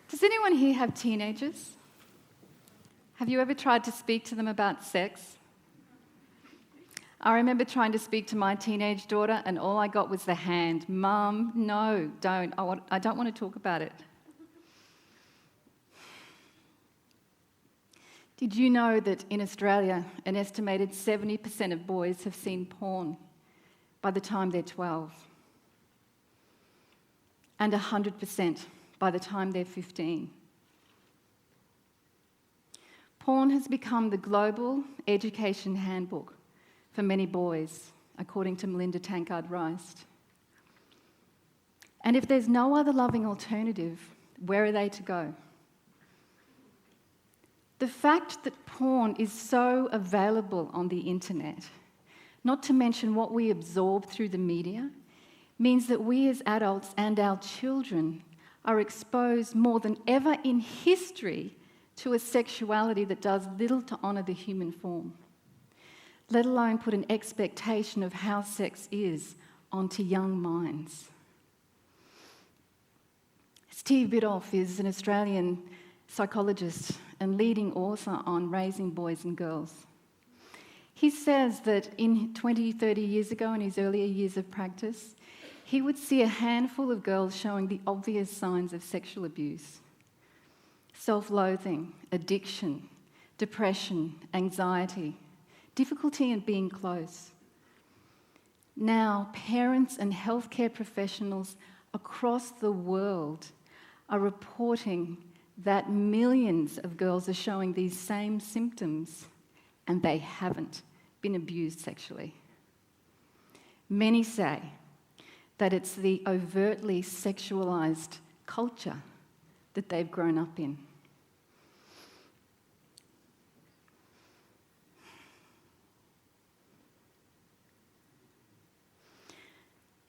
Does anyone here have teenagers? Have you ever tried to speak to them about sex? I remember trying to speak to my teenage daughter and all I got was the hand. Mum, no, don't. I don't want to talk about it. Did you know that in Australia, an estimated 70% of boys have seen porn by the time they're 12? And 100% by the time they're 15. Porn has become the global education handbook for many boys, according to Melinda Tankard-Rice. And if there's no other loving alternative, where are they to go? The fact that porn is so available on the internet, not to mention what we absorb through the media, means that we as adults and our children are exposed more than ever in history to a sexuality that does little to honour the human form, let alone put an expectation of how sex is onto young minds. Steve Biddulph is an Australian psychologist and leading author on raising boys and girls. He says that in 20, 30 years ago, in his earlier years of practice, he would see a handful of girls showing the obvious signs of sexual abuse: self-loathing, addiction, depression, anxiety, difficulty in being close. Now, parents and healthcare professionals across the world are reporting that millions of girls are showing these same symptoms and they haven't been abused sexually. Many say that it's the overtly sexualized culture that they've grown up in.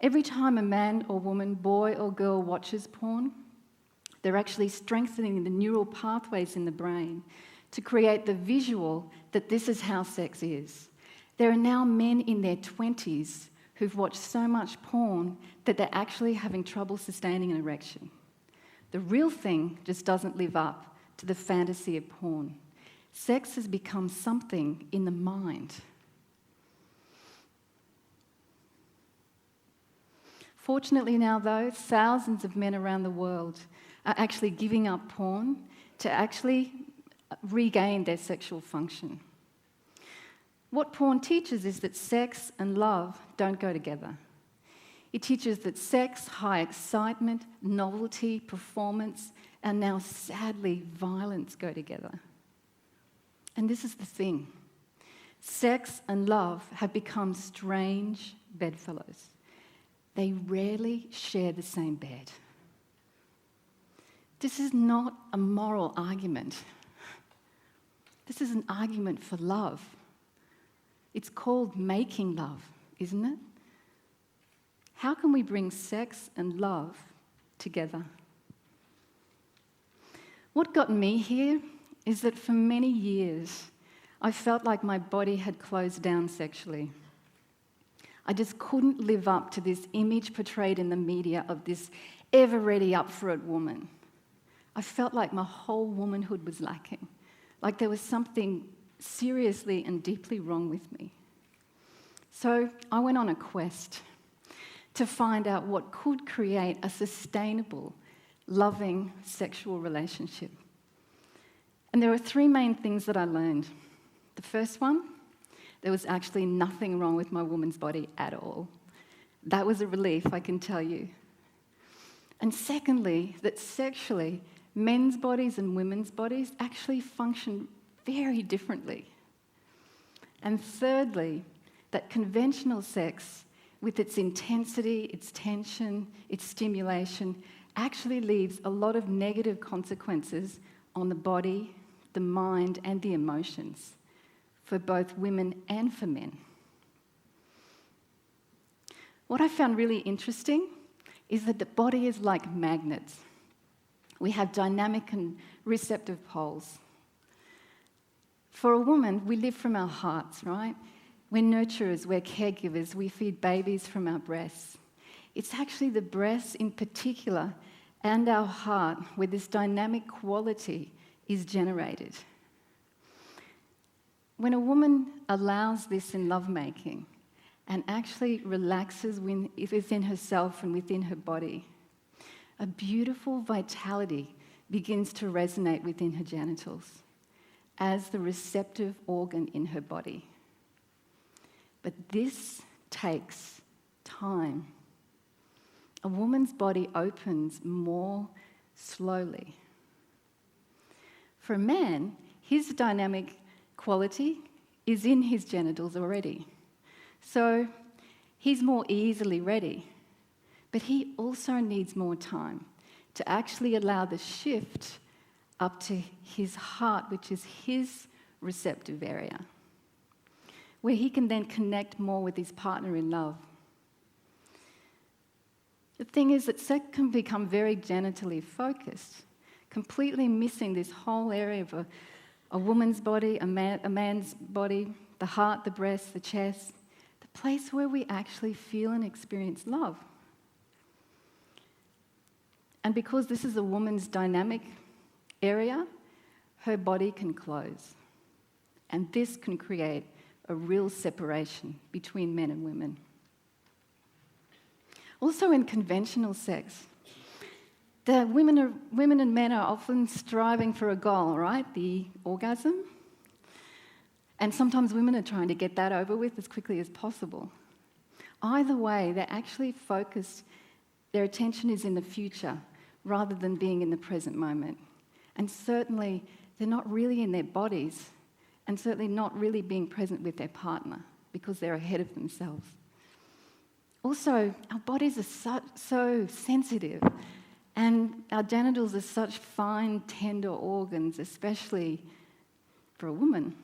Every time a man or woman, boy or girl watches porn, they're actually strengthening the neural pathways in the brain to create the visual that this is how sex is. There are now men in their 20s who've watched so much porn that they're actually having trouble sustaining an erection. The real thing just doesn't live up to the fantasy of porn. Sex has become something in the mind. Fortunately now, though, thousands of men around the world are actually giving up porn to actually regain their sexual function. What porn teaches is that sex and love don't go together. It teaches that sex, high excitement, novelty, performance, and now sadly violence go together. And this is the thing. Sex and love have become strange bedfellows. They rarely share the same bed. This is not a moral argument. This is an argument for love. It's called making love, isn't it? How can we bring sex and love together? What got me here is that for many years, I felt like my body had closed down sexually. I just couldn't live up to this image portrayed in the media of this ever-ready, up-for-it woman. I felt like my whole womanhood was lacking, like there was something seriously and deeply wrong with me. So I went on a quest to find out what could create a sustainable, loving sexual relationship. And there were three main things that I learned. The first one, there was actually nothing wrong with my woman's body at all. That was a relief, I can tell you. And secondly, that sexually, men's bodies and women's bodies actually function very differently. And thirdly, that conventional sex, with its intensity, its tension, its stimulation, actually leaves a lot of negative consequences on the body, the mind, and the emotions for both women and for men. What I found really interesting is that the body is like magnets. We have dynamic and receptive poles. For a woman, we live from our hearts, right? We're nurturers, we're caregivers, we feed babies from our breasts. It's actually the breasts in particular and our heart where this dynamic quality is generated. When a woman allows this in lovemaking and actually relaxes within herself and within her body, a beautiful vitality begins to resonate within her genitals as the receptive organ in her body. But this takes time. A woman's body opens more slowly. For a man, his dynamic quality is in his genitals already. So he's more easily ready. But he also needs more time to actually allow the shift up to his heart, which is his receptive area, where he can then connect more with his partner in love. The thing is that sex can become very genitally focused, completely missing this whole area of a woman's body, a man's body, the heart, the breast, the chest, the place where we actually feel and experience love. And because this is a woman's dynamic area, her body can close. And this can create a real separation between men and women. Also in conventional sex, the women and men are often striving for a goal, right? The orgasm. And sometimes women are trying to get that over with as quickly as possible. Either way, they're actually focused, their attention is in the future rather than being in the present moment. And certainly, they're not really in their bodies and certainly not really being present with their partner because they're ahead of themselves. Also, our bodies are so sensitive, and our genitals are such fine, tender organs, especially for a woman.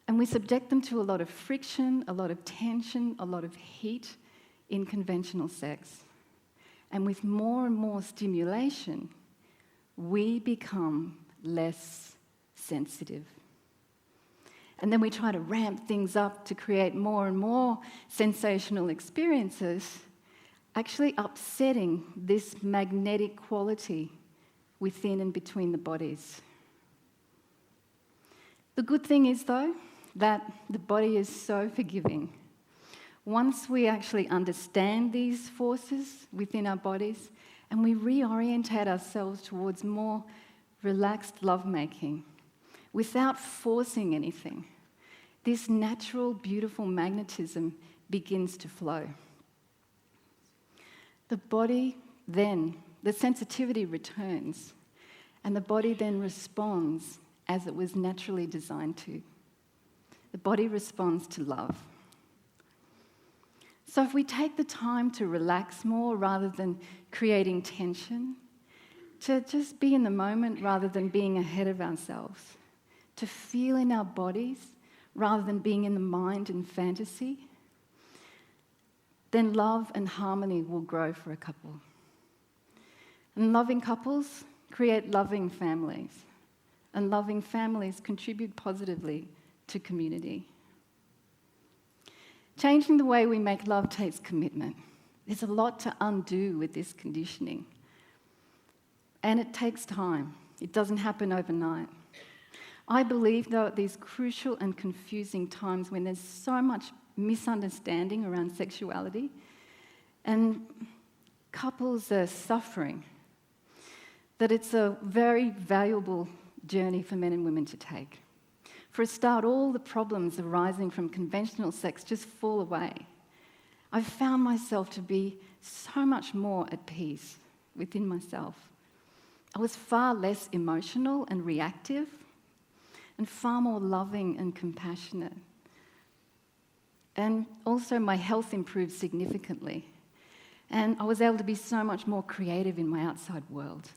And we subject them to a lot of friction, a lot of tension, a lot of heat in conventional sex. And with more and more stimulation, we become less sensitive. And then we try to ramp things up to create more and more sensational experiences, actually upsetting this magnetic quality within and between the bodies. The good thing is, though, that the body is so forgiving. Once we actually understand these forces within our bodies and we reorientate ourselves towards more relaxed lovemaking, without forcing anything, this natural, beautiful magnetism begins to flow. The body then, the sensitivity returns, and the body then responds as it was naturally designed to. The body responds to love. So if we take the time to relax more rather than creating tension, to just be in the moment rather than being ahead of ourselves, to feel in our bodies rather than being in the mind and fantasy, then love and harmony will grow for a couple. And loving couples create loving families, and loving families contribute positively to community. Changing the way we make love takes commitment. There's a lot to undo with this conditioning. And it takes time. It doesn't happen overnight. I believe, though, at these crucial and confusing times when there's so much misunderstanding around sexuality and couples are suffering, that it's a very valuable journey for men and women to take. For a start, all the problems arising from conventional sex just fall away. I've found myself to be so much more at peace within myself. I was far less emotional and reactive, and far more loving and compassionate. And also my health improved significantly. And I was able to be so much more creative in my outside world.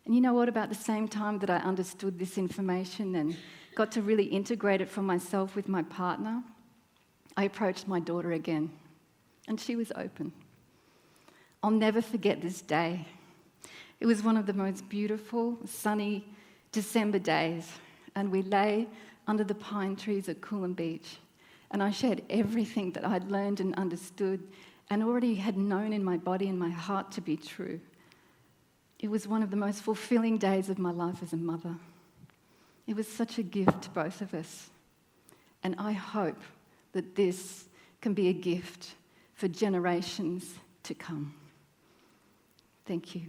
And you know what? About the same time that I understood this information and got to really integrate it for myself with my partner, I approached my daughter again, and she was open. I'll never forget this day. It was one of the most beautiful, sunny December days, and we lay under the pine trees at Coolum Beach, and I shared everything that I'd learned and understood and already had known in my body and my heart to be true. It was one of the most fulfilling days of my life as a mother. It was such a gift to both of us. And I hope that this can be a gift for generations to come. Thank you.